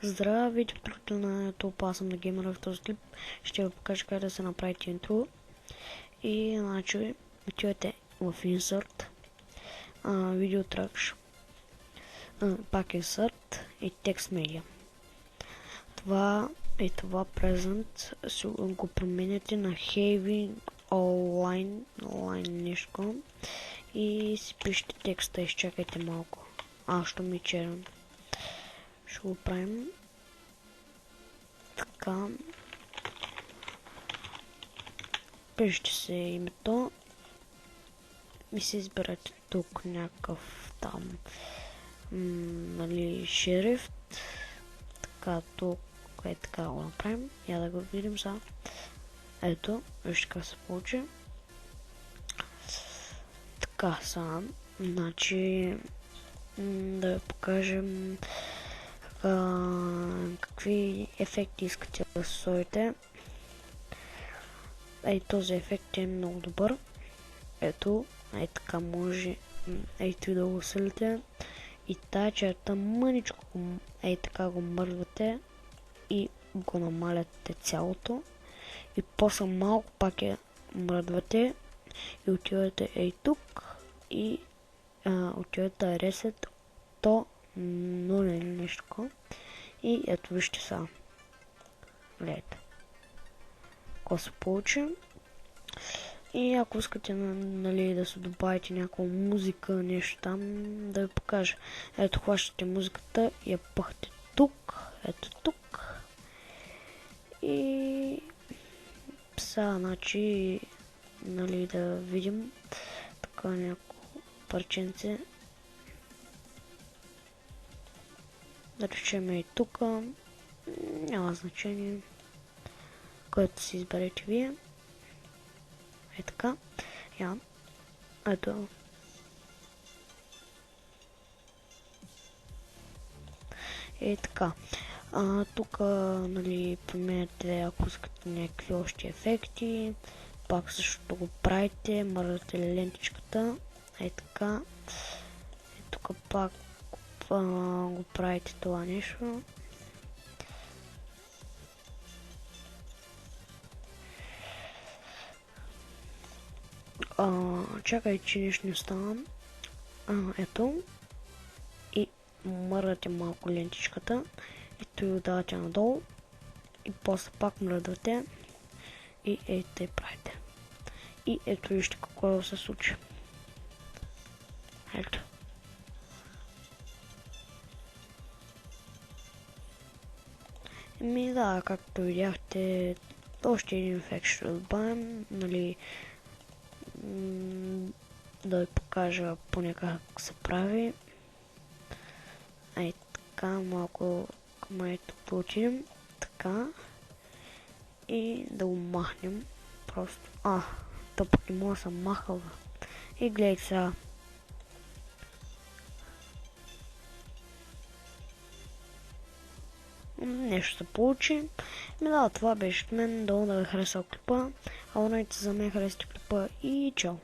Здравейте, приятели на YouTube, аз съм на Геймера. В този клип ще ви покажа как да се направите интро. И значи отивате в Insert, Video Track, пак Insert и Text Media. Това Present го променяте на Heavy Online нещо и си пишете текста. Изчакайте малко. Що ми черен. Ще го правим така. Пишете се името и се изберете тук някакъв там шрифт. Така, тук така го направим. Я да го видим сега. Ето, вижте как се получи. Така, сега, значи да ви покажем какви ефекти искате да сложите. Този ефект е много добър. Ето, така може и да го свалите. И тая черта мъничко така го мърдвате и го намаляте цялото. И после малко пак я мръдвате и отивате тук и отивате да ресет то 0 или нещо. И ето вижте сега. Гледайте. Какво се получи. И ако искате да се добавите някаква музика, нещо там, да ви покажа. Ето, хващате музиката и я пъхте тук. Ето тук. И сега, значи, да видим така някакво парченце. Да речем и тук. Няма значение. Който си изберете вие. Така. Ето. Така. Тук, променяте, ако искате някакви още ефекти. Пак също го правите. Мърдате лентичката. Така. Тук пак го правите това нещо. Чакай, че нещо не става. Ето. И мърдате малко лентичката. И той давате надолу. И после пак мърдате. И тъй правите. И ето вижте какво се случи. Ето. Да, както видяхте, още един ефект ще добавим, да ви покажа поне как се прави. Така, малко към ето получим. Така. И да го махнем. Просто. Тъпък не мога да съм махал. И гледайте сега. Нещо се получи. Това беше от мен. Долу да ви харесал клипа. Абонирайте се за мен, харесайте клипа и чао!